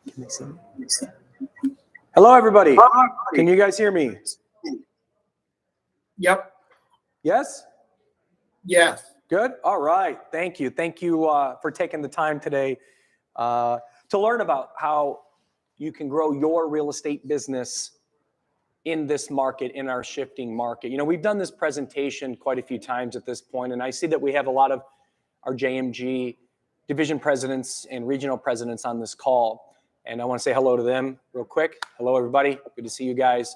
Can they see me? Hello, everybody. Can you guys hear me? Yep. Yes? Yes. Good. All right. Thank you. Thank you for taking the time today to learn about how you can grow your real estate business in this market, in our shifting market. You know, we've done this presentation quite a few times at this point, and I see that we have a lot of our JMG division presidents and regional presidents on this call. And I want to say hello to them real quick. Hello, everybody. Good to see you guys.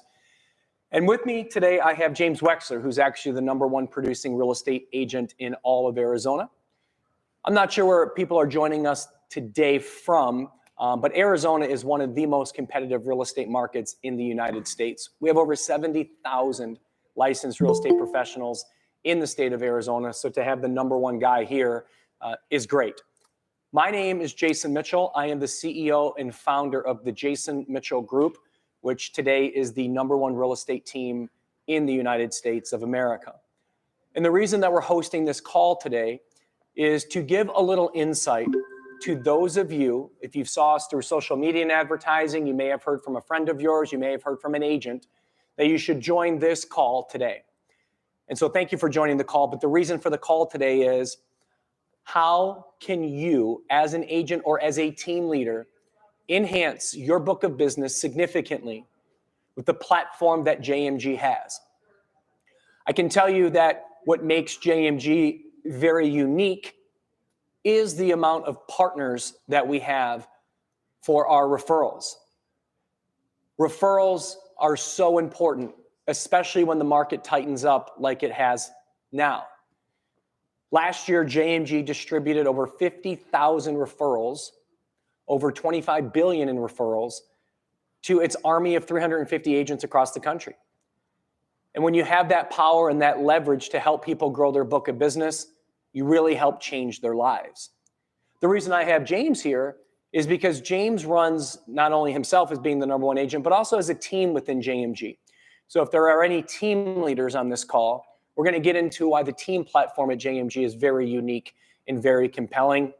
And with me today, I have James Wexler, who's actually the #1 producing real estate agent in all of Arizona. I'm not sure where people are joining us today from, but Arizona is one of the most competitive real estate markets in the United States. We have over 70,000 licensed real estate professionals in the state of Arizona. So to have the #1 guy here is great. My name is Jason Mitchell. I am the CEO and founder of the Jason Mitchell Group, which today is the #1 real estate team in the United States of America. And the reason that we're hosting this call today is to give a little insight to those of you, if you saw us through social media and advertising, you may have heard from a friend of yours, you may have heard from an agent, that you should join this call today. And so thank you for joining the call. But the reason for the call today is, how can you, as an agent or as a team leader, enhance your book of business significantly with the platform that JMG has? I can tell you that what makes JMG very unique is the amount of partners that we have for our referrals. Referrals are so important, especially when the market tightens up like it has now. Last year, JMG distributed over 50,000 referrals, over $25 billion in referrals to its army of 350 agents across the country. And when you have that power and that leverage to help people grow their book of business, you really help change their lives. The reason I have James here is because James runs not only himself as being the #1 agent, but also as a team within JMG. So if there are any team leaders on this call, we're going to get into why the team platform at JMG is very unique and very compelling.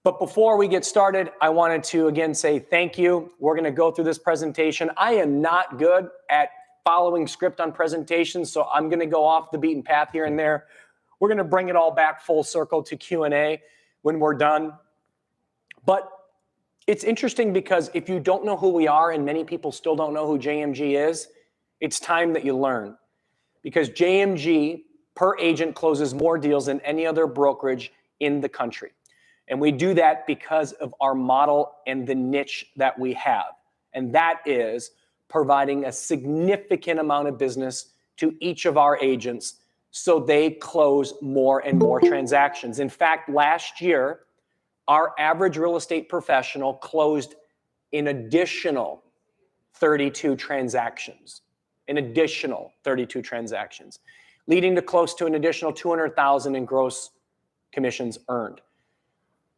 But before we get started, I wanted to again say thank you. We're going to go through this presentation. I am not good at following script on presentations, so I'm going to go off the beaten path here and there. We're going to bring it all back full circle to Q&A when we're done. But it's interesting because if you don't know who we are, and many people still don't know who JMG is, it's time that you learn. Because JMG per agent closes more deals than any other brokerage in the country. And we do that because of our model and the niche that we have. And that is providing a significant amount of business to each of our agents so they close more and more transactions. In fact, last year, our average real estate professional closed an additional 32 transactions. An additional 32 transactions, leading to close to an additional $200,000 in gross commissions earned,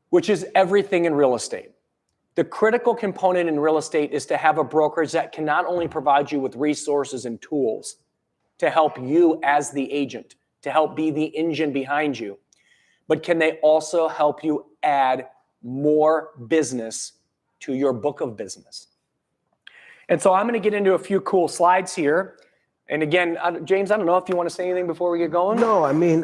which is everything in real estate. The critical component in real estate is to have a brokerage that can not only provide you with resources and tools to help you as the agent, to help be the engine behind you, but can they also help you add more business to your book of business? And so I'm going to get into a few cool slides here. And again, James, I don't know if you want to say anything before we get going. No, I mean,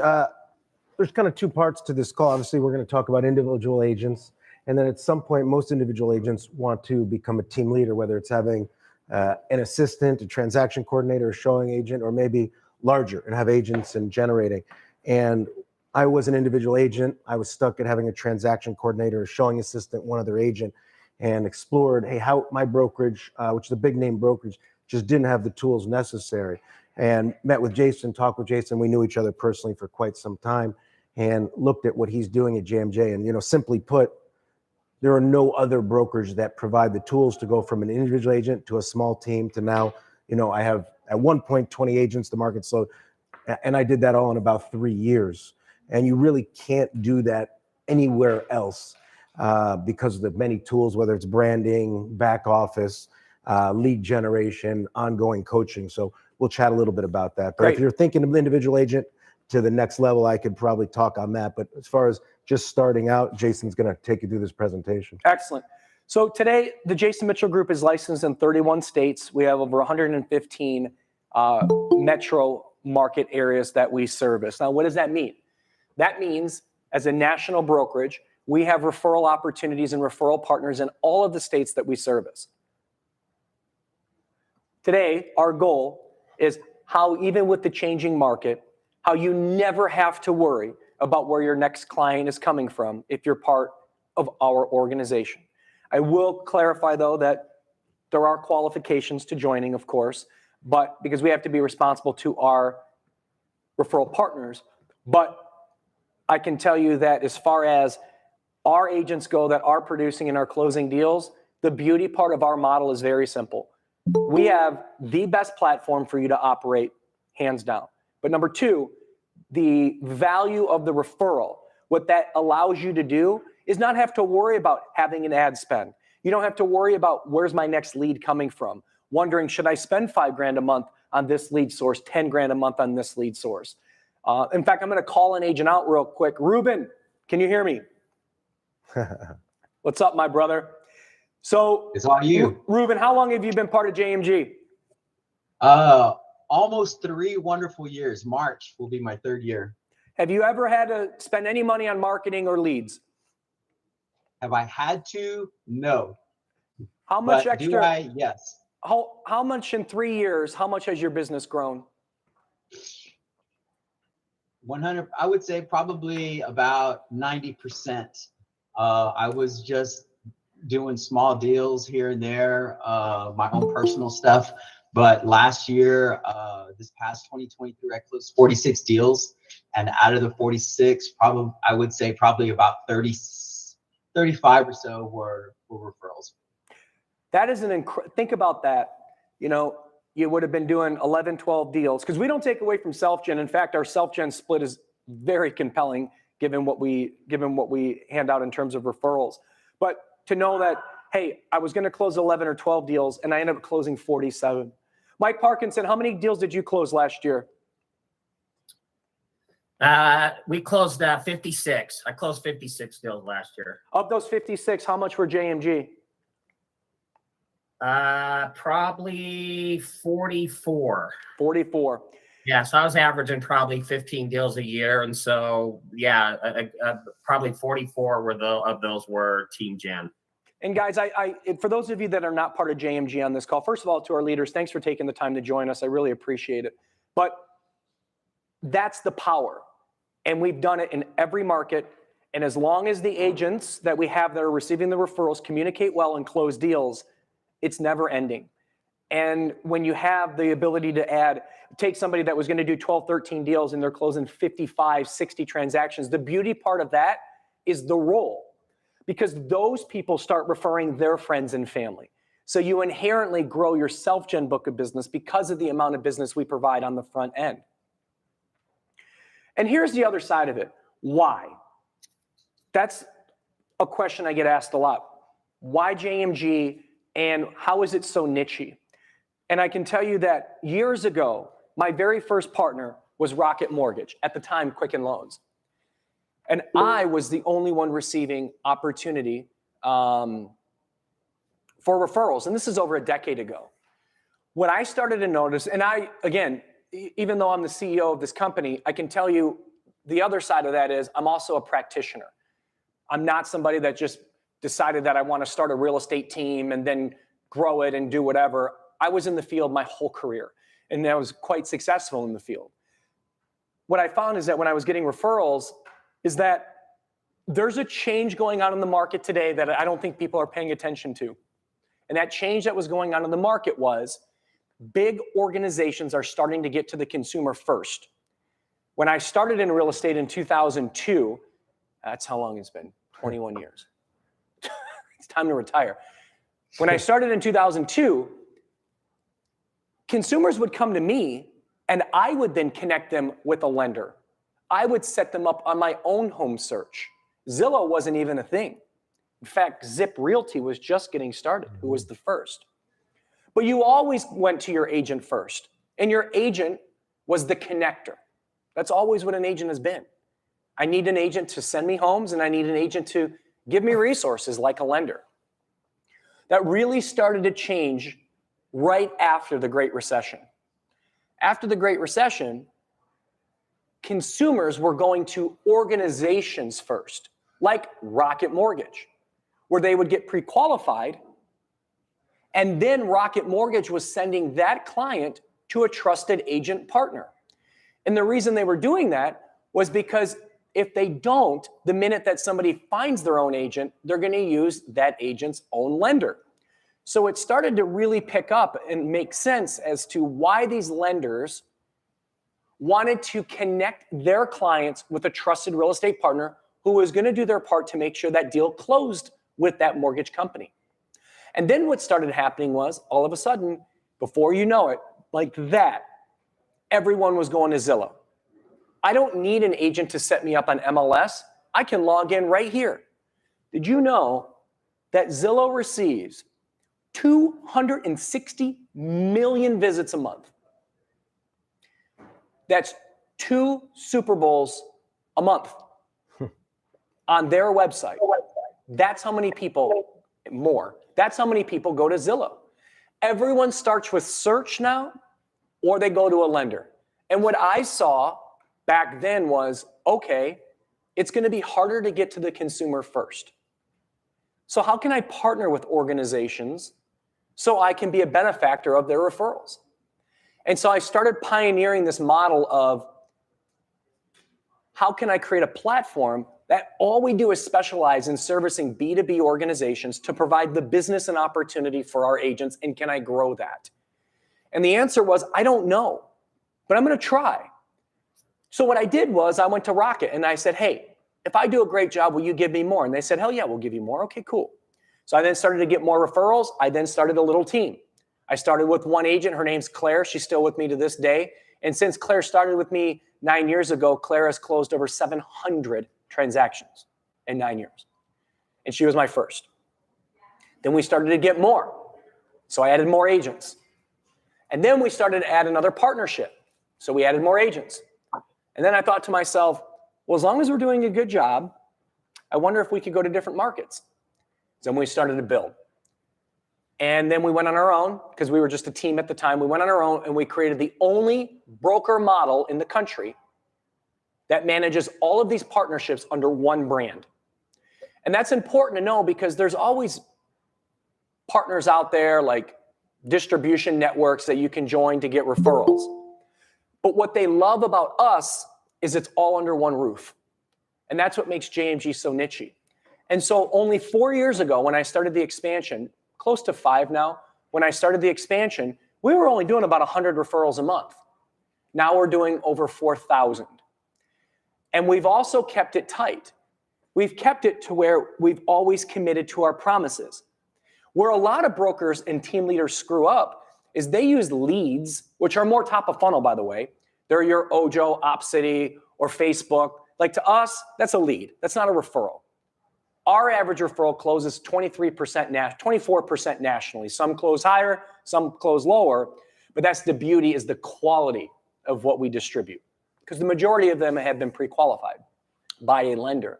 there's kind of two parts to this call. Obviously, we're going to talk about individual agents. And then at some point, most individual agents want to become a team leader, whether it's having an assistant, a transaction coordinator, a showing agent, or maybe larger and have agents and generating. And I was an individual agent. I was stuck at having a transaction coordinator, a showing assistant, one other agent, and explored, hey, how my brokerage, which is a big name brokerage, just didn't have the tools necessary. And met with Jason, talked with Jason. We knew each other personally for quite some time and looked at what he's doing at JMJ. And, you know, simply put, there are no other brokers that provide the tools to go from an individual agent to a small team to now, you know, I have at one point 20 agents, the market slowed, and I did that all in about 3 years. And you really can't do that anywhere else. Because of the many tools, whether it's branding, back office, lead generation, ongoing coaching. So we'll chat a little bit about that. But if you're thinking of an individual agent to the next level, I could probably talk on that. But as far as just starting out, Jason's going to take you through this presentation. Excellent. So today, the Jason Mitchell Group is licensed in 31 states. We have over 115 metro market areas that we service. Now, what does that mean? That means, as a national brokerage, we have referral opportunities and referral partners in all of the states that we service. Today, our goal is how, even with the changing market, how you never have to worry about where your next client is coming from if you're part of our organization. I will clarify, though, that there are qualifications to joining, of course, but because we have to be responsible to our referral partners. But I can tell you that as far as our agents go that are producing and are closing deals, the beauty part of our model is very simple. We have the best platform for you to operate, hands down. But number two, the value of the referral, what that allows you to do is not have to worry about having an ad spend. You don't have to worry about where's my next lead coming from, wondering, should I spend $5,000 a month on this lead source, $10,000 a month on this lead source? In fact, I'm going to call an agent out real quick. Ruben, can you hear me? What's up, my brother? So It's all you. Ruben, how long have you been part of JMG? Almost 3 wonderful years. March will be my 3rd year. Have you ever had to spend any money on marketing or leads? Have I had to? No. How much But extra? do I? Yes. How much in 3 years? How much has your business grown? 100. I would say probably about 90%. I was just doing small deals here and there, my own personal stuff. But last year, this past 2023, I closed 46 deals, and out of the 46, probably I would say probably about 35 or so were referrals. That is think about that. You know, you would have been doing 11, 12 deals, because we don't take away from self-gen. In fact, our self-gen split is very compelling given what we hand out in terms of referrals. But to know that, hey, I was going to close 11 or 12 deals and I ended up closing 47. Mike Parkinson, how many deals did you close last year? We closed 56. I closed 56 deals last year. Of those 56, how much were JMG? Probably 44. 44. Yeah, so I was averaging probably 15 deals a year, and so yeah, probably 44 of those were Team Gen. And guys, for those of you that are not part of JMG on this call, first of all, to our leaders, thanks for taking the time to join us. I really appreciate it. But that's the power. And we've done it in every market. And as long as the agents that we have that are receiving the referrals communicate well and close deals, it's never ending. And when you have the ability to take somebody that was going to do 12, 13 deals and they're closing 55, 60 transactions, the beauty part of that is the role. Because those people start referring their friends and family. So you inherently grow your self-gen book of business because of the amount of business we provide on the front end. And here's the other side of it. Why? That's a question I get asked a lot. Why JMG, and how is it so niche-y? And I can tell you that years ago, my very first partner was Rocket Mortgage, at the time Quicken Loans. And I was the only one receiving opportunity for referrals. And this is over a decade ago. What I started to notice, and again, even though I'm the CEO of this company, I can tell you the other side of that is I'm also a practitioner. I'm not somebody that just decided that I want to start a real estate team and then grow it and do whatever. I was in the field my whole career, and I was quite successful in the field. What I found is that when I was getting referrals, is that there's a change going on in the market today that I don't think people are paying attention to. And that change that was going on in the market was big organizations are starting to get to the consumer first. When I started in real estate in 2002, that's how long it's been, 21 years. It's time to retire. When I started in 2002, consumers would come to me and I would then connect them with a lender. I would set them up on my own home search. Zillow wasn't even a thing. In fact, Zip Realty was just getting started, who was the first. But you always went to your agent first, and your agent was the connector. That's always what an agent has been. I need an agent to send me homes, and I need an agent to give me resources like a lender. that really started to change right after the Great Recession. After the Great Recession, consumers were going to organizations first, like Rocket Mortgage, where they would get pre-qualified, and then Rocket Mortgage was sending that client to a trusted agent partner. And the reason they were doing that was because if they don't, the minute that somebody finds their own agent, they're going to use that agent's own lender. So it started to really pick up and make sense as to why these lenders wanted to connect their clients with a trusted real estate partner who was going to do their part to make sure that deal closed with that mortgage company. And then what started happening was, all of a sudden, before you know it, like that, everyone was going to Zillow. I don't need an agent to set me up on MLS. I can log in right here. Did you know that Zillow receives 260 million visits a month? That's 2 Super Bowls a month on their website. That's how many people, more. That's how many people go to Zillow. Everyone starts with search now, or they go to a lender. And what I saw back then was, okay, it's going to be harder to get to the consumer first. So how can I partner with organizations so I can be a benefactor of their referrals? And so I started pioneering this model of how can I create a platform that all we do is specialize in servicing B2B organizations to provide the business and opportunity for our agents, and can I grow that? And the answer was, I don't know, but I'm going to try. So what I did was I went to Rocket and I said, hey, if I do a great job, will you give me more? And they said, hell yeah, we'll give you more. Okay, cool. So I then started to get more referrals. I then started a little team. I started with one agent. Her name's Claire. She's still with me to this day. And since Claire started with me 9 years ago, Claire has closed over 700 transactions in 9 years. And she was my first. Then we started to get more. So I added more agents. And then we started to add another partnership. So we added more agents. And then I thought to myself, well, as long as we're doing a good job, I wonder if we could go to different markets. So then we started to build. And then we went on our own, because we were just a team at the time. We went on our own and we created the only broker model in the country that manages all of these partnerships under one brand. And that's important to know, because there's always partners out there like distribution networks that you can join to get referrals. But what they love about us is it's all under one roof. And that's what makes JMG so niche. And so only 4 years ago, when I started the expansion, close to 5 now, when I started the expansion, we were only doing about 100 referrals a month. Now we're doing over 4,000. And we've also kept it tight. We've kept it to where we've always committed to our promises. Where a lot of brokers and team leaders screw up is they use leads, which are more top of funnel, by the way. They're your Ojo, OpCity, or Facebook. Like, to us, that's a lead. That's not a referral. Our average referral closes 24% nationally. Some close higher, some close lower, but that's the beauty, is the quality of what we distribute, because the majority of them have been pre-qualified by a lender.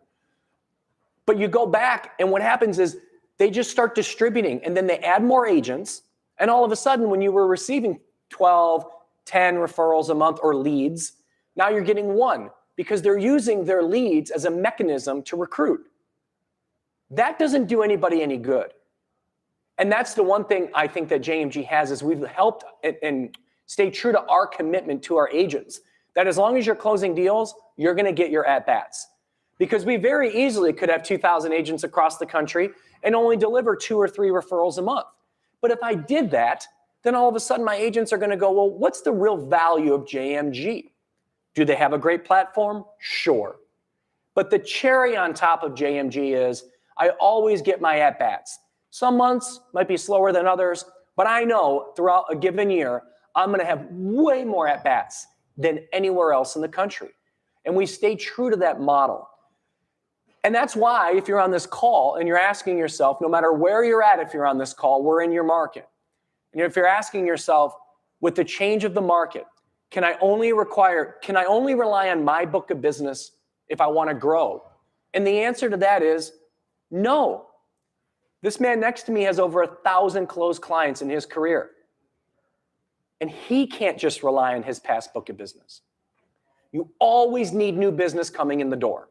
But you go back, and what happens is they just start distributing, and then they add more agents, and all of a sudden, when you were receiving 12, 10 referrals a month or leads, now you're getting 1, because they're using their leads as a mechanism to recruit. That doesn't do anybody any good. And that's the one thing I think that JMG has, is we've helped and stay true to our commitment to our agents, that as long as you're closing deals, you're going to get your at-bats. Because we very easily could have 2,000 agents across the country and only deliver 2 or 3 referrals a month. But if I did that, then all of a sudden my agents are going to go, well, what's the real value of JMG? Do they have a great platform? Sure. But the cherry on top of JMG is I always get my at-bats. Some months might be slower than others, but I know throughout a given year, I'm going to have way more at-bats than anywhere else in the country. And we stay true to that model. And that's why, if you're on this call and you're asking yourself, no matter where you're at, if you're on this call, we're in your market. And if you're asking yourself, with the change of the market, can I only rely on my book of business if I want to grow? And the answer to that is no. This man next to me has over 1,000 closed clients in his career. And he can't just rely on his past book of business. You always need new business coming in the door.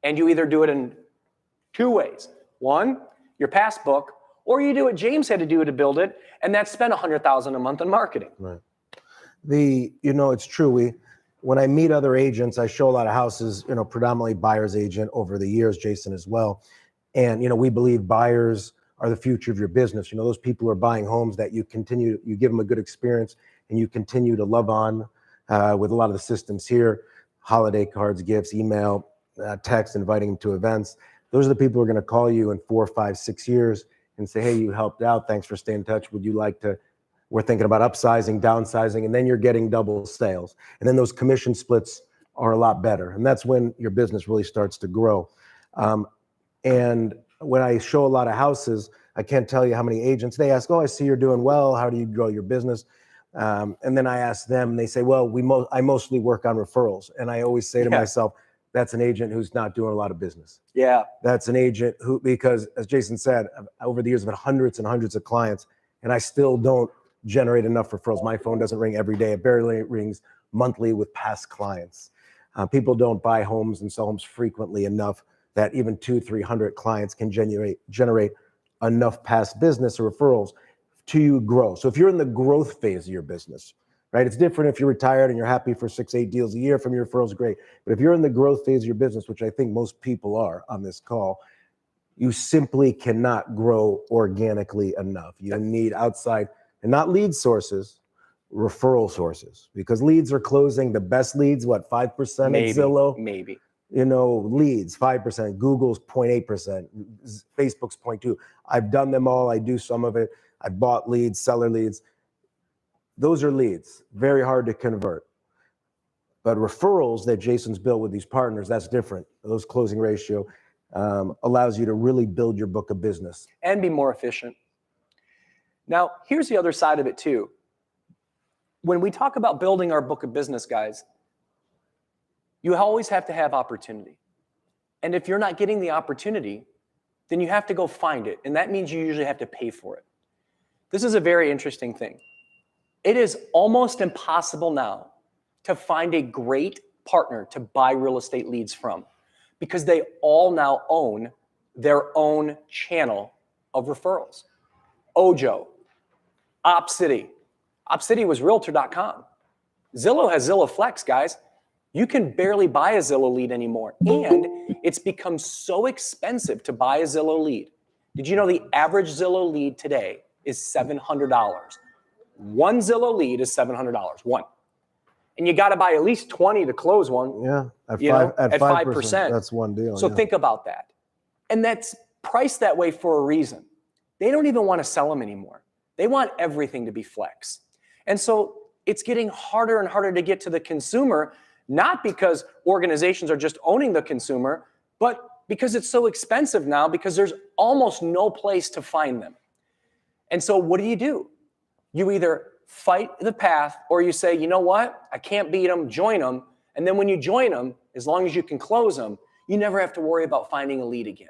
And you either do it in two ways. One, your past book, or you do what James had to do to build it, and that's spend $100,000 a month on marketing. Right. It's true. When I meet other agents, I show a lot of houses, predominantly buyer's agent over the years, Jason as well. And, we believe buyers are the future of your business. Those people who are buying homes that you give them a good experience and you continue to love on with a lot of the systems here, holiday cards, gifts, email, text, inviting them to events. Those are the people who are going to call you in 4, 5, 6 years and say, hey, you helped out. Thanks for staying in touch. Would you like to? We're thinking about upsizing, downsizing, and then you're getting double sales. And then those commission splits are a lot better. And that's when your business really starts to grow. And when I show a lot of houses, I can't tell you how many agents, they ask, oh, I see you're doing well. How do you grow your business? And then I ask them, and they say, well, I mostly work on referrals. And I always say to myself, that's an agent who's not doing a lot of business. Yeah. That's an agent who, because as Jason said, over the years I've had hundreds and hundreds of clients, and I still don't generate enough referrals. My phone doesn't ring every day. It barely rings monthly with past clients. People don't buy homes and sell homes frequently enough that even 200-300 clients can generate enough past business or referrals to grow. So if you're in the growth phase of your business, right? It's different if you're retired and you're happy for 6-8 deals a year from your referrals, great. But if you're in the growth phase of your business, which I think most people are on this call, you simply cannot grow organically enough. You need outside, and not lead sources, referral sources, because leads are closing. The best leads, 5% at Zillow? Maybe. Leads, 5%, Google's 0.8%, Facebook's 0.2%. I've done them all. I do some of it. I bought leads, seller leads. Those are leads, very hard to convert. But referrals that Jason's built with these partners, that's different. Those closing ratio allows you to really build your book of business. And be more efficient. Now, here's the other side of it too. When we talk about building our book of business, guys, you always have to have opportunity. And if you're not getting the opportunity, then you have to go find it. And that means you usually have to pay for it. This is a very interesting thing. It is almost impossible now to find a great partner to buy real estate leads from because they all now own their own channel of referrals. Ojo, OpCity. OpCity was Realtor.com. Zillow has Zillow Flex, guys. You can barely buy a Zillow lead anymore. And it's become so expensive to buy a Zillow lead. Did you know the average Zillow lead today is $700? One Zillow lead is $700, one. And you got to buy at least 20 to close one. Yeah, at 5%, that's one deal. So think about that. And that's priced that way for a reason. They don't even want to sell them anymore. They want everything to be flex. And so it's getting harder and harder to get to the consumer, not because organizations are just owning the consumer, but because it's so expensive now because there's almost no place to find them. And so what do? You either fight the path or you say, you know what? I can't beat them, join them. And then when you join them, as long as you can close them, you never have to worry about finding a lead again.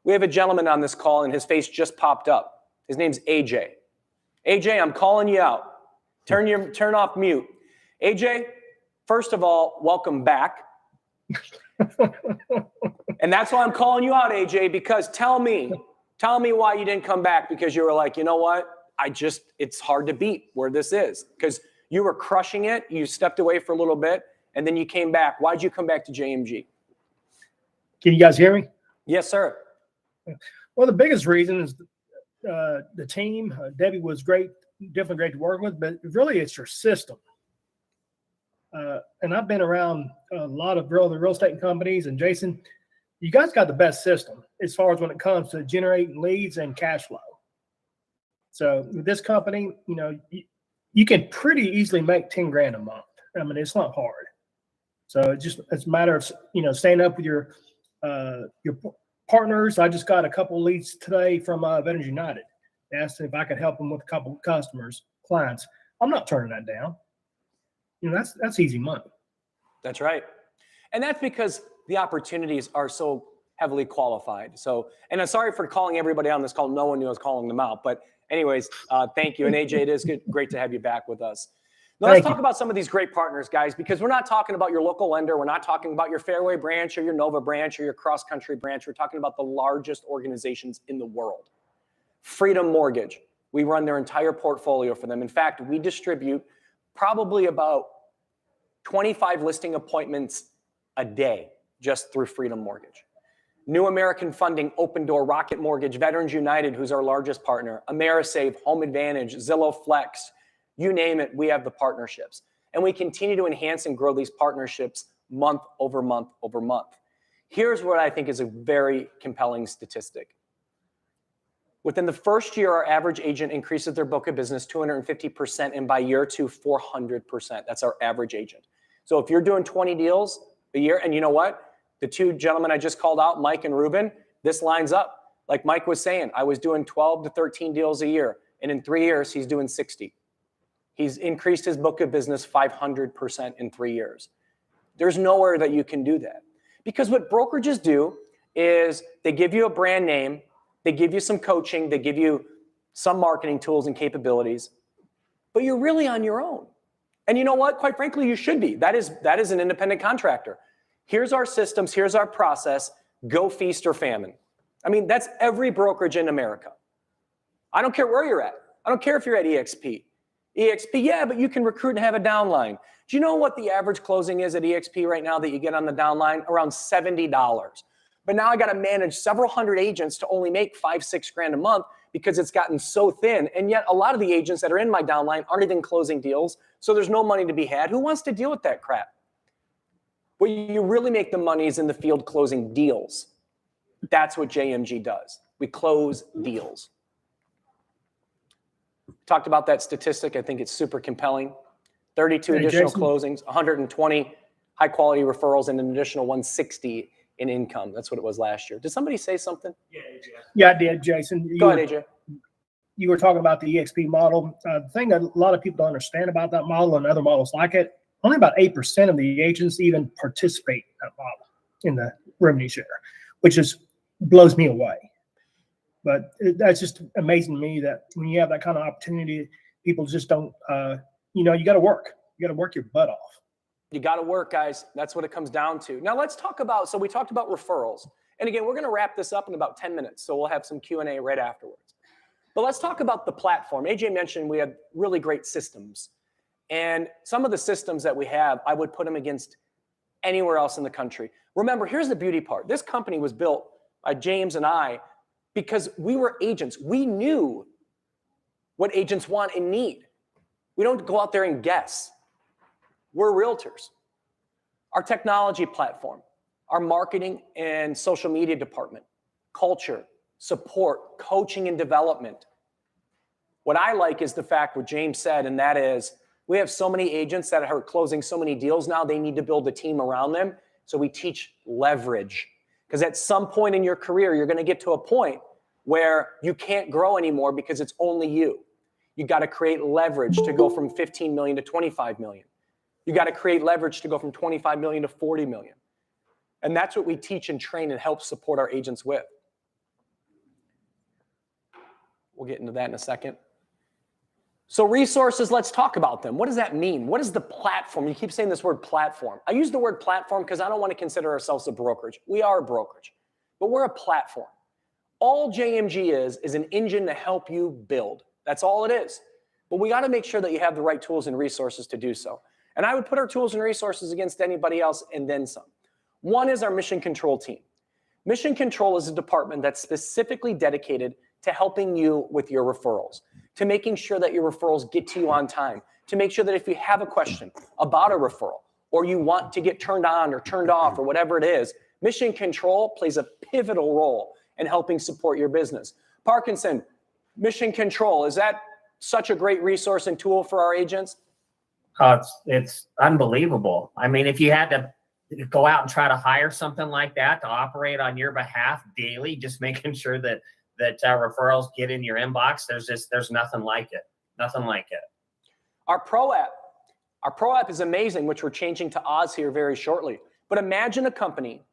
We have a gentleman on this call and his face just popped up. His name's AJ. AJ, I'm calling you out. Turn off mute. AJ, first of all, welcome back. And that's why I'm calling you out, AJ, because tell me why you didn't come back, because you were like, you know what? It's hard to beat where this is, because you were crushing it. You stepped away for a little bit and then you came back. Why'd you come back to JMG? Can you guys hear me? Yes, sir. Well, the biggest reason is the team. Debbie was great, definitely great to work with, but really it's your system. And I've been around a lot of the real estate companies, and Jason, you guys got the best system as far as when it comes to generating leads and cash flow. So with this company, you can pretty easily make 10 grand a month. I mean, it's not hard. So it's a matter of, staying up with your partners. I just got a couple of leads today from Veterans United. They asked if I could help them with a couple of clients. I'm not turning that down. that's easy money. That's right. And that's because the opportunities are so heavily qualified. So, and I'm sorry for calling everybody on this call. No one knew I was calling them out. But anyways, thank you. And AJ, it is great to have you back with us. Now, let's talk about some of these great partners, guys, because we're not talking about your local lender. We're not talking about your Fairway branch or your Nova branch or your Cross Country branch. We're talking about the largest organizations in the world. Freedom Mortgage. We run their entire portfolio for them. In fact, we distribute probably about 25 listing appointments a day just through Freedom Mortgage. New American Funding, Open Door, Rocket Mortgage, Veterans United, who's our largest partner, AmeriSave, Home Advantage, Zillow Flex, you name it, we have the partnerships. And we continue to enhance and grow these partnerships month over month over month. Here's what I think is a very compelling statistic. Within the first year, our average agent increases their book of business 250%, and by year two, 400%. That's our average agent. So if you're doing 20 deals a year, and you know what? The two gentlemen I just called out, Mike and Ruben, this lines up. Like Mike was saying, I was doing 12 to 13 deals a year, and in 3 years, he's doing 60. He's increased his book of business 500% in 3 years. There's nowhere that you can do that. Because what brokerages do is they give you a brand name, they give you some coaching, they give you some marketing tools and capabilities, but you're really on your own. And you know what? Quite frankly, you should be. That is an independent contractor. Here's our systems, here's our process, go feast or famine. I mean, that's every brokerage in America. I don't care where you're at. I don't care if you're at EXP. EXP, yeah, but you can recruit and have a downline. Do you know what the average closing is at EXP right now that you get on the downline? Around $70. But now I got to manage several hundred agents to only make $5-6 grand a month because it's gotten so thin. And yet a lot of the agents that are in my downline aren't even closing deals. So there's no money to be had. Who wants to deal with that crap? Where you really make the money is in the field closing deals. That's what JMG does. We close deals. Talked about that statistic. I think it's super compelling. 32 additional Jason. closings, 120 high quality referrals, and an additional 160 in income. That's what it was last year. Did somebody say something? Yeah, I did, Jason. Go ahead, AJ. You were talking about the EXP model. The thing that a lot of people don't understand about that model and other models like it, only about 8% of the agents even participate in that model in the revenue share, which just blows me away. But that's just amazing to me that when you have that kind of opportunity, people just don't, you got to work. You got to work your butt off. You got to work, guys. That's what it comes down to. Now let's talk about, so we talked about referrals. And again, we're going to wrap this up in about 10 minutes. So we'll have some Q&A right afterwards. But let's talk about the platform. AJ mentioned we have really great systems. And some of the systems that we have, I would put them against anywhere else in the country. Remember, here's the beauty part. This company was built by James and I because we were agents. We knew what agents want and need. We don't go out there and guess. We're realtors. Our technology platform, our marketing and social media department, culture, support, coaching and development. What I like is the fact what James said, and that is we have so many agents that are closing so many deals now, they need to build a team around them. So we teach leverage. Because at some point in your career, you're going to get to a point where you can't grow anymore because it's only you. You got to create leverage to go from 15 million to 25 million. You got to create leverage to go from 25 million to 40 million. And that's what we teach and train and help support our agents with. We'll get into that in a second. So resources, let's talk about them. What does that mean? What is the platform? You keep saying this word platform. I use the word platform because I don't want to consider ourselves a brokerage. We are a brokerage, but we're a platform. All JMG is an engine to help you build. That's all it is. But we got to make sure that you have the right tools and resources to do so. And I would put our tools and resources against anybody else and then some. One is our mission control team. Mission control is a department that's specifically dedicated to helping you with your referrals, to making sure that your referrals get to you on time, to make sure that if you have a question about a referral or you want to get turned on or turned off or whatever it is, mission control plays a pivotal role in helping support your business. Parkinson, mission control, is that such a great resource and tool for our agents? It's unbelievable. I mean, if you had to go out and try to hire something like that to operate on your behalf daily, just making sure that referrals get in your inbox, there's nothing like it. Nothing like it. Our Pro app is amazing, which we're changing to Oz here very shortly. But imagine a company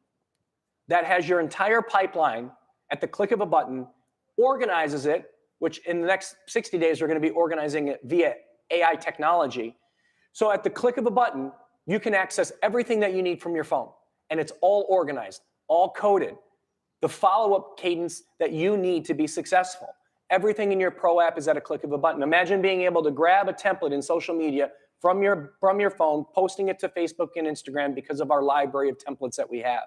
that has your entire pipeline at the click of a button, organizes it, which in the next 60 days, we're going to be organizing it via AI technology. So at the click of a button, you can access everything that you need from your phone, and it's all organized, all coded. The follow-up cadence that you need to be successful. Everything in your Pro app is at a click of a button. Imagine being able to grab a template in social media from your phone, posting it to Facebook and Instagram because of our library of templates that we have.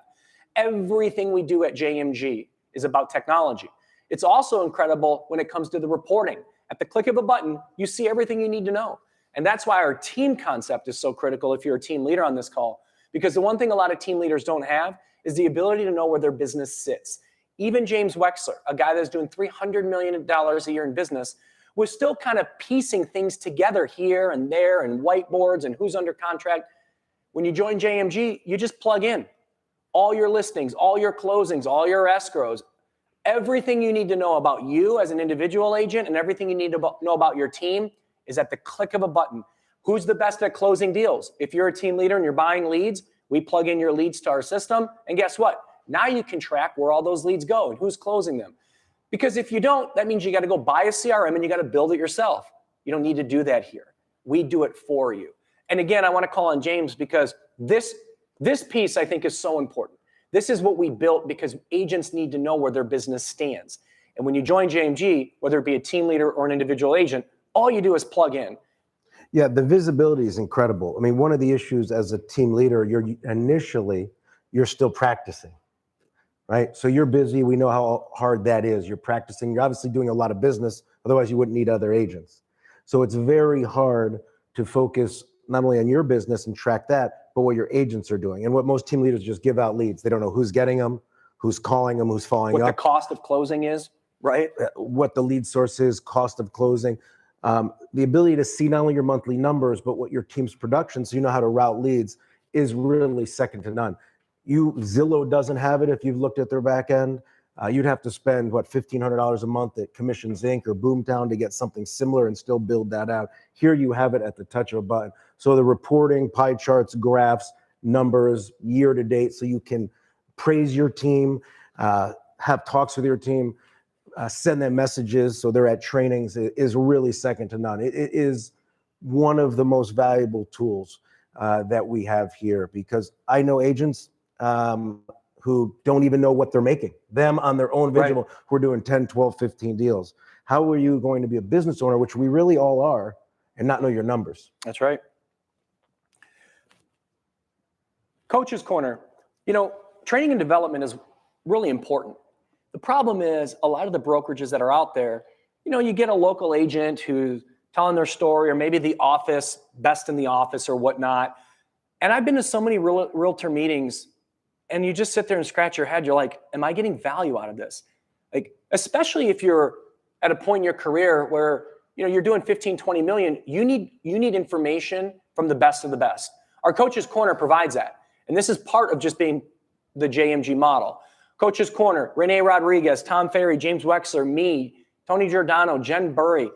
Everything we do at JMG is about technology. It's also incredible when it comes to the reporting. At the click of a button, you see everything you need to know. And that's why our team concept is so critical if you're a team leader on this call. Because the one thing a lot of team leaders don't have is the ability to know where their business sits. Even James Wexler, a guy that's doing $300 million a year in business, was still kind of piecing things together here and there and whiteboards and who's under contract. When you join JMG, you just plug in all your listings, all your closings, all your escrows, everything you need to know about you as an individual agent and everything you need to know about your team is at the click of a button. Who's the best at closing deals? If you're a team leader and you're buying leads, we plug in your leads to our system. And guess what? Now you can track where all those leads go and who's closing them. Because if you don't, that means you got to go buy a CRM and you got to build it yourself. You don't need to do that here. We do it for you. And again, I want to call on James because this piece I think is so important. This is what we built because agents need to know where their business stands. And when you join JMG, whether it be a team leader or an individual agent, all you do is plug in. Yeah, the visibility is incredible. I mean, one of the issues as a team leader, you're still practicing, right? So you're busy. We know how hard that is. You're practicing. You're obviously doing a lot of business. Otherwise, you wouldn't need other agents. So it's very hard to focus not only on your business and track that, but what your agents are doing. And what most team leaders just give out leads. They don't know who's getting them, who's calling them, who's following What up. the cost of closing is, right? What the lead source is, cost of closing. The ability to see not only your monthly numbers, but what your team's production, so you know how to route leads, is really second to none. Zillow doesn't have it if you've looked at their back end. You'd have to spend, $1,500 a month at Commissions Inc. or Boomtown to get something similar and still build that out. Here you have it at the touch of a button. So the reporting, pie charts, graphs, numbers, year to date, so you can praise your team, have talks with your team, send them messages so they're at trainings is really second to none. It is one of the most valuable tools that we have here because I know agents who don't even know what they're making. Them on their own individual who are doing 10, 12, 15 deals. How are you going to be a business owner, which we really all are, and not know your numbers? That's right. Coach's Corner. Training and development is really important. The problem is a lot of the brokerages that are out there, you get a local agent who's telling their story or maybe the office, best in the office or whatnot. And I've been to so many realtor meetings and you just sit there and scratch your head. You're like, am I getting value out of this? Like, especially if you're at a point in your career where, you're doing 15, 20 million, you need information from the best of the best. Our Coach's Corner provides that. And this is part of just being the JMG model. Coach's Corner, Renee Rodriguez, Tom Ferry, James Wexler, me, Tony Giordano, Jen Burry.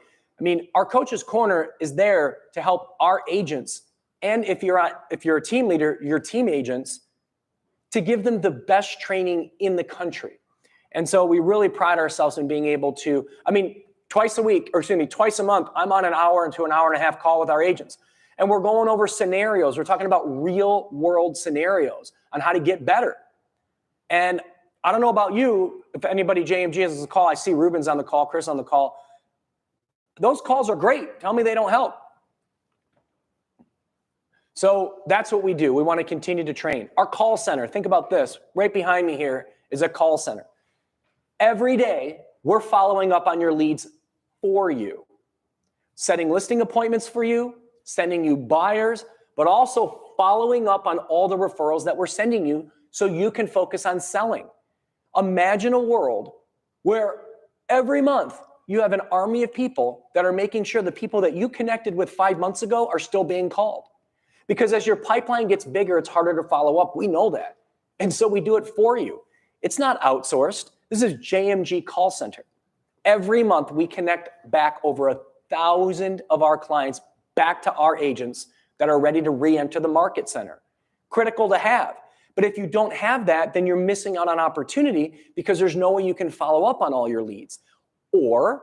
Our Coach's Corner is there to help our agents. And if you're a team leader, your team agents, to give them the best training in the country. And so we really pride ourselves in being able to, twice a month, I'm on an hour to an hour and a half call with our agents. And we're going over scenarios. We're talking about real world scenarios on how to get better. And I don't know about you, if anybody JMG has a call, I see Ruben's on the call, Chris on the call. Those calls are great. Tell me they don't help. So that's what we do. We want to continue to train. Our call center, think about this. Right behind me here is a call center. Every day, we're following up on your leads for you, setting listing appointments for you, sending you buyers, but also following up on all the referrals that we're sending you so you can focus on selling. Imagine a world where every month you have an army of people that are making sure the people that you connected with 5 months ago are still being called. Because as your pipeline gets bigger, it's harder to follow up. We know that. And so we do it for you. It's not outsourced. This is JMG Call Center. Every month we connect back over 1,000 of our clients back to our agents that are ready to re-enter the market center. Critical to have, But if you don't have that, then you're missing out on opportunity because there's no way you can follow up on all your leads. Or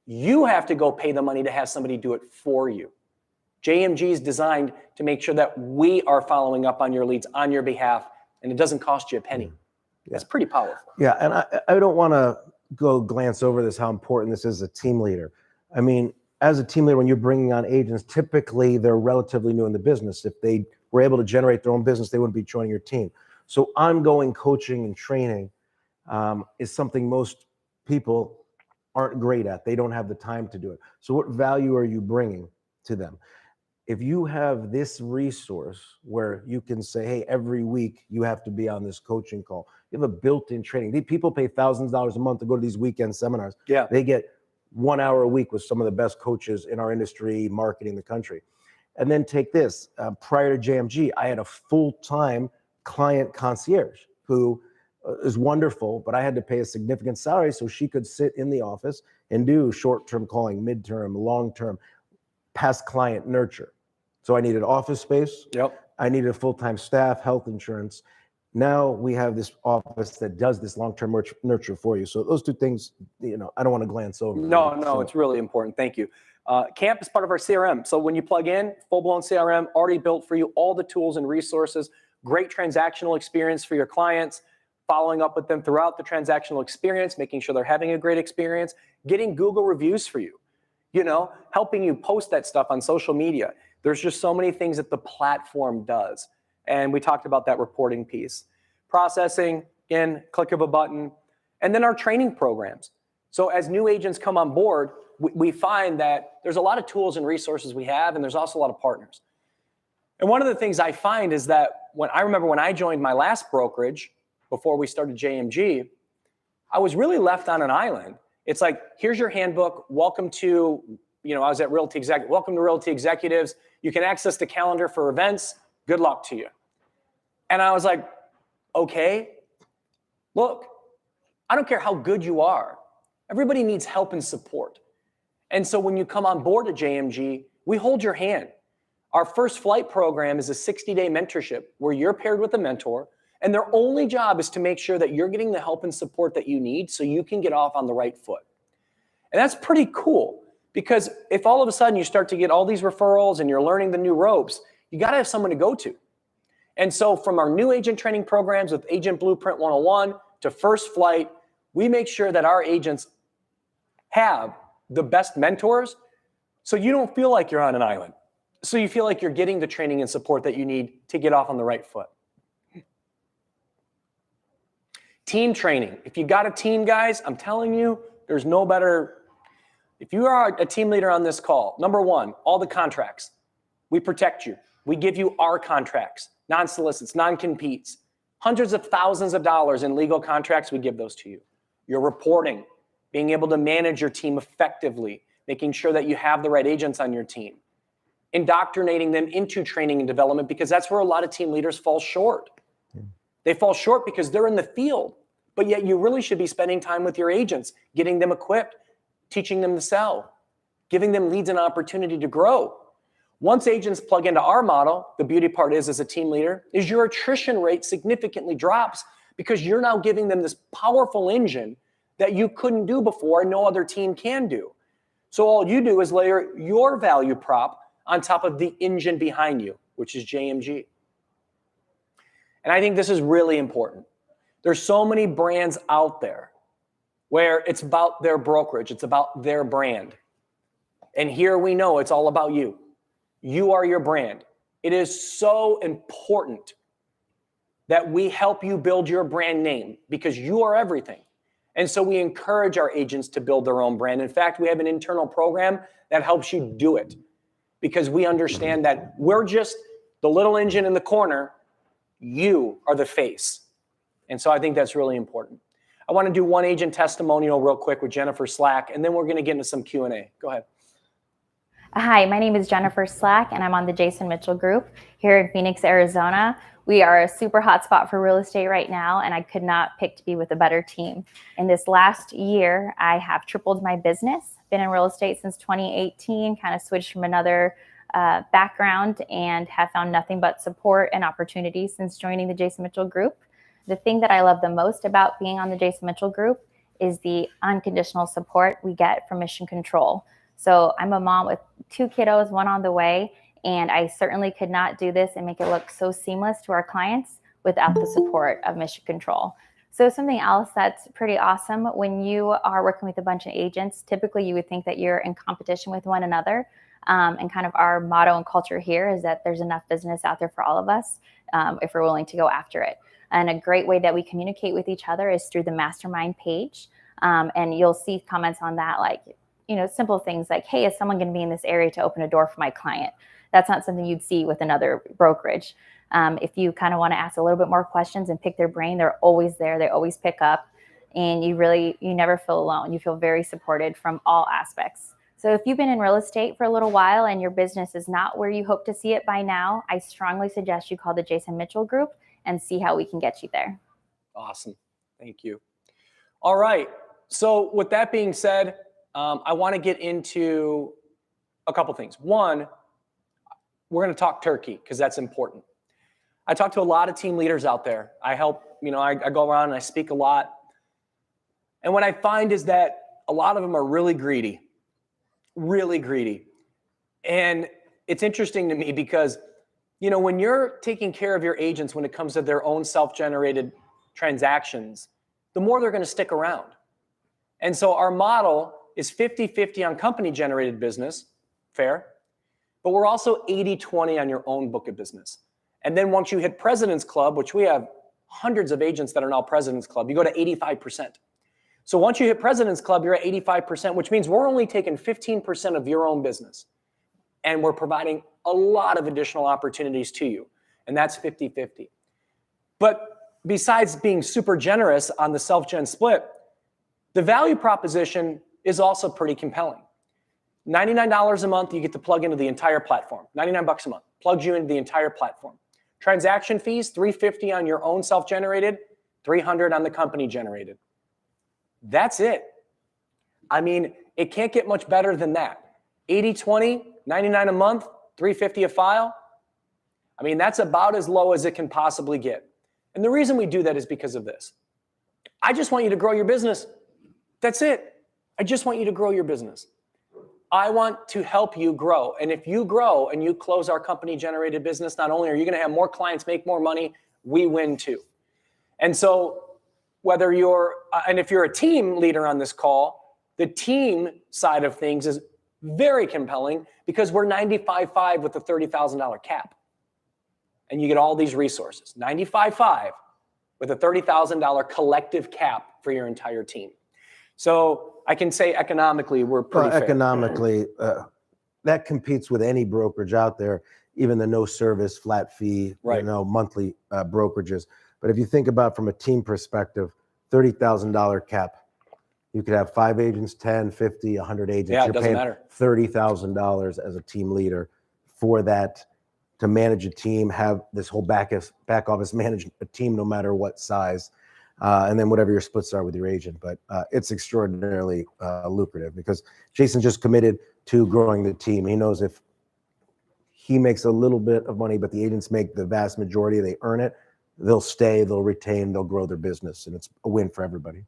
you have to go pay the money to have somebody do it for you. JMG is designed to make sure that we are following up on your leads on your behalf, and it doesn't cost you a penny. That's pretty powerful. Yeah, and I don't want to go glance over this, how important this is as a team leader. I mean, as a team leader, when you're bringing on agents, typically they're relatively new in the business. If they were able to generate their own business, they wouldn't be joining your team. So ongoing coaching and training is something most people aren't great at. They don't have the time to do it. So what value are you bringing to them? If you have this resource where you can say, hey, every week you have to be on this coaching call, you have a built-in training. These people pay thousands of dollars a month to go to these weekend seminars. Yeah. They get 1 hour a week with some of the best coaches in our industry, marketing the country. And then take this, prior to JMG, I had a full-time client concierge who is wonderful, but I had to pay a significant salary so she could sit in the office and do short-term calling, midterm, long-term, past client nurture. So I needed office space. Yep. I needed a full-time staff, health insurance. Now we have this office that does this long-term nurture for you. So those two things, I don't want to glance over. No, it's really important. Thank you. Camp is part of our CRM. So when you plug in, full-blown CRM, already built for you, all the tools and resources, great transactional experience for your clients, following up with them throughout the transactional experience, making sure they're having a great experience, getting Google reviews for you, helping you post that stuff on social media. There's just so many things that the platform does. And we talked about that reporting piece. Processing, again, click of a button. And then our training programs. So as new agents come on board, we find that there's a lot of tools and resources we have, and there's also a lot of partners. And one of the things I find is that when I joined my last brokerage, before we started JMG, I was really left on an island. It's like, here's your handbook. Welcome to, I was at Realty Executive. Welcome to Realty Executives. You can access the calendar for events. Good luck to you. And I was like, okay, look, I don't care how good you are. Everybody needs help and support. And so when you come on board at JMG, we hold your hand. Our first flight program is a 60-day mentorship where you're paired with a mentor, and their only job is to make sure that you're getting the help and support that you need so you can get off on the right foot. And that's pretty cool, because if all of a sudden you start to get all these referrals and you're learning the new ropes, you got to have someone to go to. And so from our new agent training programs with Agent Blueprint 101 to First Flight, we make sure that our agents have the best mentors so you don't feel like you're on an island. So you feel like you're getting the training and support that you need to get off on the right foot. Team training. If you got a team, guys, I'm telling you, there's no better. If you are a team leader on this call, number one, all the contracts. We protect you. We give you our contracts, non-solicits, non-competes, hundreds of thousands of dollars in legal contracts. We give those to you. Your reporting, being able to manage your team effectively, making sure that you have the right agents on your team, indoctrinating them into training and development, because that's where a lot of team leaders fall short. They fall short because they're in the field, but yet you really should be spending time with your agents, getting them equipped, teaching them to sell, giving them leads and opportunity to grow. Once agents plug into our model, the beauty part is, as a team leader, is your attrition rate significantly drops because you're now giving them this powerful engine that you couldn't do before and no other team can do. So all you do is layer your value prop on top of the engine behind you, which is JMG. And I think this is really important. There's so many brands out there where it's about their brokerage, it's about their brand. And here we know it's all about you. You are your brand. It is so important that we help you build your brand name because you are everything. And so we encourage our agents to build their own brand. In fact, we have an internal program that helps you do it because we understand that we're just the little engine in the corner. You are the face. And so I think that's really important. I want to do one agent testimonial real quick with Jennifer Slack, and then we're going to get into some Q&A. Go ahead. Hi, my name is Jennifer Slack, and I'm on the Jason Mitchell Group here in Phoenix, Arizona. We are a super hot spot for real estate right now, and I could not pick to be with a better team. In this last year, I have tripled my business, been in real estate since 2018, kind of switched from another background and have found nothing but support and opportunity since joining the Jason Mitchell Group. The thing that I love the most about being on the Jason Mitchell Group is the unconditional support we get from Mission Control. So I'm a mom with 2 kiddos, 1 on the way, and I certainly could not do this and make it look so seamless to our clients without the support of Mission Control. So something else that's pretty awesome, when you are working with a bunch of agents, typically you would think that you're in competition with one another. And kind of our motto and culture here is that there's enough business out there for all of us if we're willing to go after it. And a great way that we communicate with each other is through the mastermind page. And you'll see comments on that, like, simple things like, hey, is someone going to be in this area to open a door for my client? That's not something you'd see with another brokerage. If you kind of want to ask a little bit more questions and pick their brain, they're always there. They always pick up. And you never feel alone. You feel very supported from all aspects. So if you've been in real estate for a little while and your business is not where you hope to see it by now, I strongly suggest you call the Jason Mitchell Group and see how we can get you there. Awesome. Thank you. All right. So with that being said, I want to get into a couple things. One, we're going to talk turkey because that's important. I talk to a lot of team leaders out there. I help, I go around and I speak a lot. And what I find is that a lot of them are really greedy. And it's interesting to me because, when you're taking care of your agents when it comes to their own self-generated transactions, the more they're going to stick around. And so our model is 50-50 on company-generated business, fair, but we're also 80-20 on your own book of business. And then once you hit President's Club, which we have hundreds of agents that are now President's Club, you go to 85%. So once you hit President's Club, you're at 85%, which means we're only taking 15% of your own business. And we're providing a lot of additional opportunities to you. And that's 50-50. But besides being super generous on the self-gen split, the value proposition is also pretty compelling. $99 a month, you get to plug into the entire platform. $99 a month, plugs you into the entire platform. Transaction fees, $350 on your own self-generated, $300 on the company generated. That's it. I mean, it can't get much better than that. 80-20, $99 a month, $350 a file. I mean, that's about as low as it can possibly get. And the reason we do that is because of this. I just want you to grow your business. That's it. I just want you to grow your business. I want to help you grow. And if you grow and you close our company-generated business, not only are you going to have more clients, make more money, we win too. And so whether if you're a team leader on this call, the team side of things is very compelling because we're 95.5 with a $30,000 cap. And you get all these resources. 95.5 with a $30,000 collective cap for your entire team. So I can say economically, we're pretty fair. Economically, that competes with any brokerage out there, even the no service, flat fee, Right. Monthly brokerages. But if you think about from a team perspective, $30,000 cap, you could have 5 agents, 10, 50, 100 agents. Yeah, it You're doesn't paying matter. $30,000 as a team leader for that, to manage a team, have this whole back office manage a team no matter what size, and then whatever your splits are with your agent. But it's extraordinarily lucrative because Jason just committed to growing the team. He knows if he makes a little bit of money, but the agents make the vast majority, they earn it, they'll stay, they'll retain, they'll grow their business, and it's a win for everybody.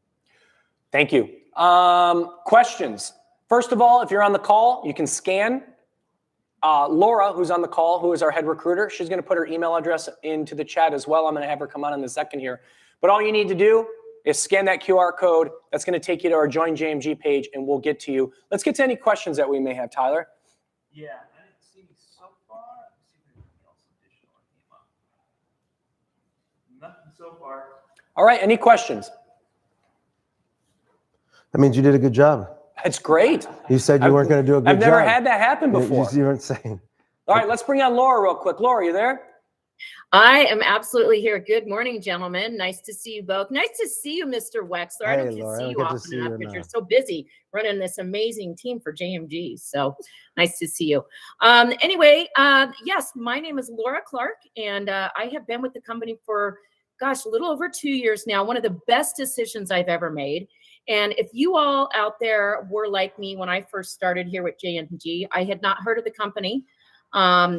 Thank you. Questions. First of all, if you're on the call, you can scan. Laura, who's on the call, who is our head recruiter, she's going to put her email address into the chat as well. I'm going to have her come on in a second here. But all you need to do is scan that QR code. That's going to take you to our Join JMG page, and we'll get to you. Let's get to any questions that we may have, Tyler. Yeah, I didn't see any so far. Let's see if anything else additional came up. Nothing so far. All right, any questions? That means you did a good job. That's great. You said you weren't going to do a good job. I've never had that happen before. You weren't saying. All right, let's bring on Laura real quick. Laura, you there? I am absolutely here. Good morning, gentlemen. Nice to see you both. Nice to see you, Mr. Wexler. I don't get to see you often enough because you're so busy running this amazing team for JMG. So nice to see you. Anyway, yes, my name is Laura Clark, and I have been with the company for, gosh, a little over 2 years now. One of the best decisions I've ever made. And if you all out there were like me when I first started here with JMG, I had not heard of the company.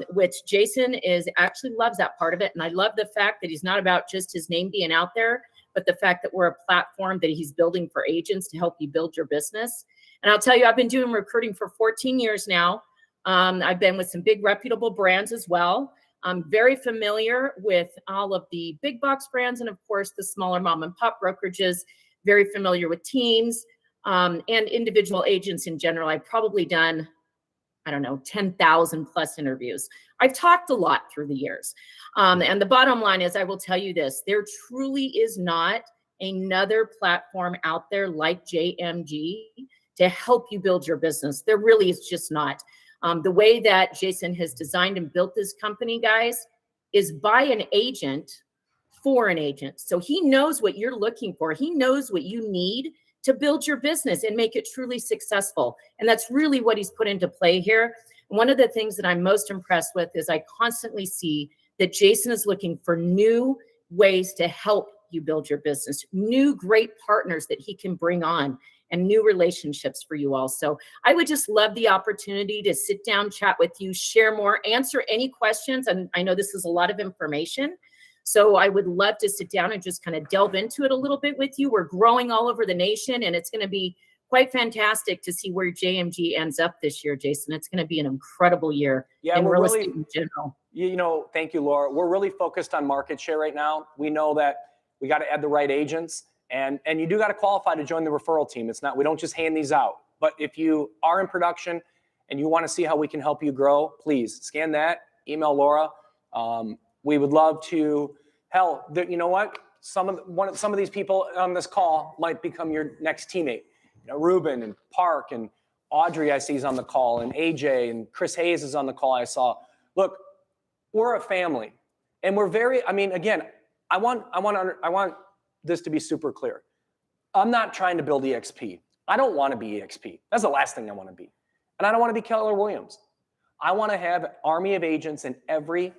which Jason actually loves that part of it. And I love the fact that he's not about just his name being out there, but the fact that we're a platform that he's building for agents to help you build your business. And I'll tell you, I've been doing recruiting for 14 years now. I've been with some big reputable brands as well. I'm very familiar with all of the big box brands and of course the smaller mom and pop brokerages, very familiar with teams and individual agents in general. I've probably done, 10,000 plus interviews. I've talked a lot through the years. And the bottom line is, I will tell you this, there truly is not another platform out there like JMG to help you build your business. There really is just not. The way that Jason has designed and built this company, guys, is by an agent for an agent. So he knows what you're looking for. He knows what you need to build your business and make it truly successful. And that's really what he's put into play here. One of the things that I'm most impressed with is I constantly see that Jason is looking for new ways to help you build your business, new great partners that he can bring on, and new relationships for you all. So I would just love the opportunity to sit down, chat with you, share more, answer any questions. And I know this is a lot of information. So I would love to sit down and just kind of delve into it a little bit with you. We're growing all over the nation, and it's going to be quite fantastic to see where JMG ends up this year, Jason. It's going to be an incredible year in real estate in general. Thank you, Laura. We're really focused on market share right now. We know that we got to add the right agents. And you do got to qualify to join the referral team. We don't just hand these out. But if you are in production and you want to see how we can help you grow, please scan that, email Laura. We would love to, you know what? Some of these people on this call might become your next teammate. Ruben and Park and Audrey I see is on the call, and AJ and Chris Hayes is on the call I saw. Look, we're a family. And we're again, I want this to be super clear. I'm not trying to build EXP. I don't want to be EXP. That's the last thing I want to be. And I don't want to be Keller Williams. I want to have an army of agents in every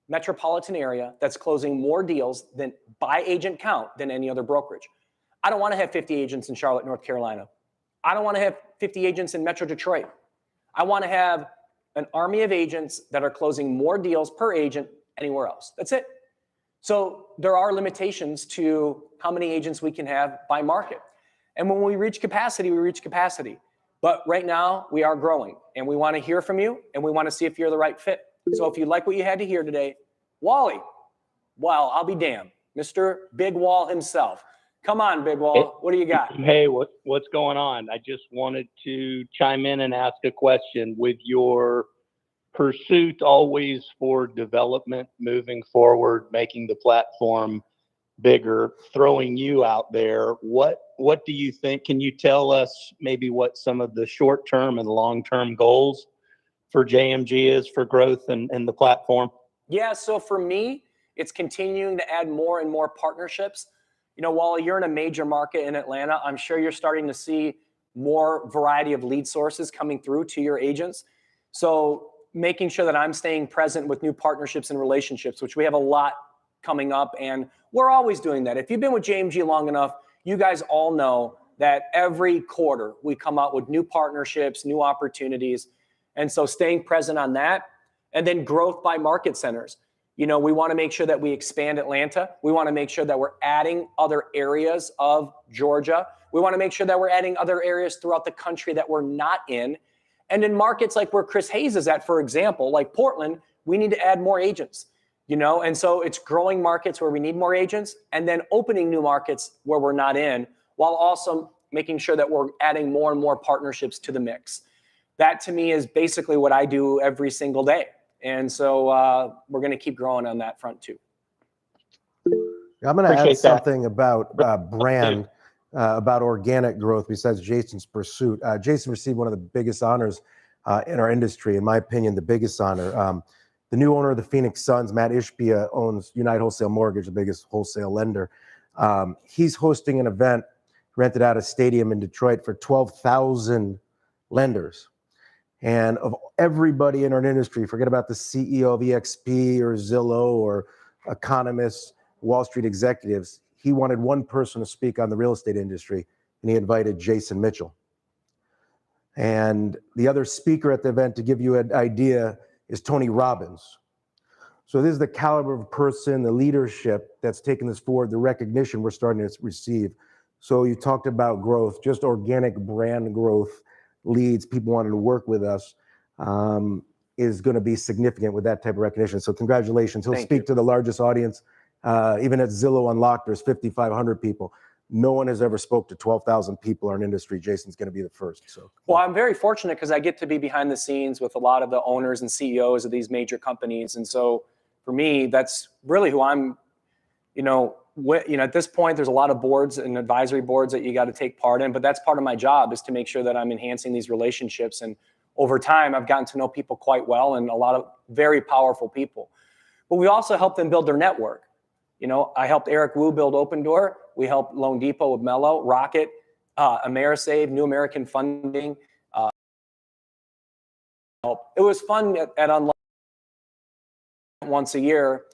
metropolitan area that's closing more deals than by agent count than any other brokerage. I don't want to have 50 agents in Charlotte, North Carolina. I don't want to have 50 agents in Metro Detroit. I want to have an army of agents that are closing more deals per agent anywhere else. That's it. So there are limitations to how many agents we can have by market. And when we reach capacity, we reach capacity. But right now we are growing and we want to hear from you and we want to see if you're the right fit. So if you like what you had to hear today, Wally, well, I'll be damned. Mr. Big Wall himself. Come on, Big Wall. What do you got? Hey, what's going on? I just wanted to chime in and ask a question. With your pursuit always for development, moving forward, making the platform bigger, throwing you out there, what do you think? Can you tell us maybe what some of the short-term and long-term goals for JMG is for growth and the platform? Yeah, so for me, it's continuing to add more and more partnerships. While you're in a major market in Atlanta, I'm sure you're starting to see more variety of lead sources coming through to your agents. So making sure that I'm staying present with new partnerships and relationships, which we have a lot coming up, and we're always doing that. If you've been with JMG long enough, you guys all know that every quarter we come out with new partnerships, new opportunities. And so staying present on that, and then growth by market centers. We want to make sure that we expand Atlanta. We want to make sure that we're adding other areas of Georgia. We want to make sure that we're adding other areas throughout the country that we're not in. And in markets like where Chris Hayes is at, for example, like Portland, we need to add more agents, and so it's growing markets where we need more agents and then opening new markets where we're not in, while also making sure that we're adding more and more partnerships to the mix. That to me is basically what I do every single day. And so we're going to keep growing on that front too. I'm going to add something about brand, about organic growth besides Jason's pursuit. Jason received one of the biggest honors in our industry, in my opinion, the biggest honor. The new owner of the Phoenix Suns, Matt Ishbia, owns Unite Wholesale Mortgage, the biggest wholesale lender. He's hosting an event, rented out a stadium in Detroit for 12,000 lenders. And of everybody in our industry, forget about the CEO of EXP or Zillow or economists, Wall Street executives, he wanted one person to speak on the real estate industry, and he invited Jason Mitchell. And the other speaker at the event, to give you an idea, is Tony Robbins. So this is the caliber of person, the leadership that's taken this forward, the recognition we're starting to receive. So you talked about growth, just organic brand growth leads, people wanting to work with us, is going to be significant with that type of recognition. So congratulations. He'll Thank speak you. to the largest audience. Even at Zillow Unlocked, there's 5,500 people. No one has ever spoke to 12,000 people in our industry. Jason's going to be the first. So, Well, I'm very fortunate because I get to be behind the scenes with a lot of the owners and CEOs of these major companies. And so for me, that's really who I'm, at this point, there's a lot of boards and advisory boards that you got to take part in, but that's part of my job, is to make sure that I'm enhancing these relationships. And over time, I've gotten to know people quite well, and a lot of very powerful people. But we also help them build their network. I helped Eric Wu build Open Door. We helped Loan Depot with Mello, Rocket, Amerisave, New American Funding. It was fun at Unlock once a year.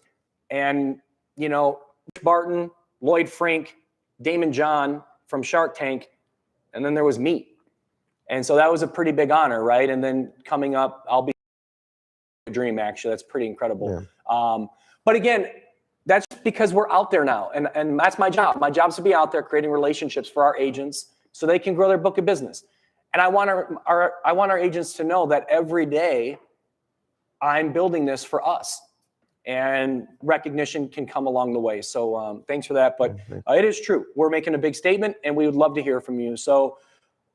And, Rich Barton, Lloyd Frank, Damon John from Shark Tank, and then there was me. And so that was a pretty big honor, right? And then coming up, I'll be a dream, actually. That's pretty incredible. Yeah. But again, that's because we're out there now. And that's my job. My job is to be out there creating relationships for our agents so they can grow their book of business. And I want our agents to know that every day I'm building this for us. And recognition can come along the way. So thanks for that. But it is true. We're making a big statement, and we would love to hear from you. So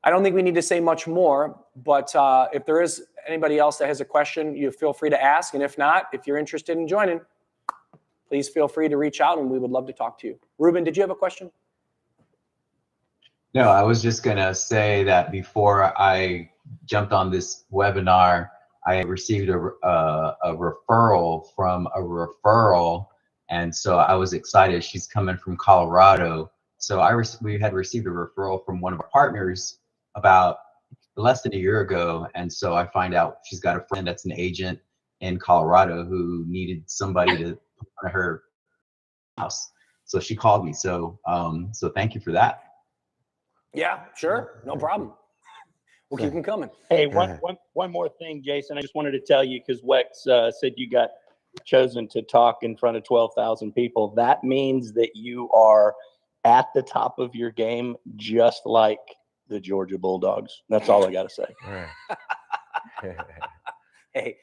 I don't think we need to say much more. But if there is anybody else that has a question, you feel free to ask. And if not, if you're interested in joining, please feel free to reach out, and we would love to talk to you. Ruben, did you have a question? No, I was just going to say that before I jumped on this webinar, I received a referral from a referral. And so I was excited. She's coming from Colorado. So we had received a referral from one of our partners about less than a year ago. And so I find out she's got a friend that's an agent in Colorado who needed somebody to put on her house. So she called me. So thank you for that. Yeah, sure. No problem. We'll keep them coming. Hey, one more thing, Jason. I just wanted to tell you, because Wex said you got chosen to talk in front of 12,000 people. That means that you are at the top of your game, just like the Georgia Bulldogs. That's all I got to say. Hey,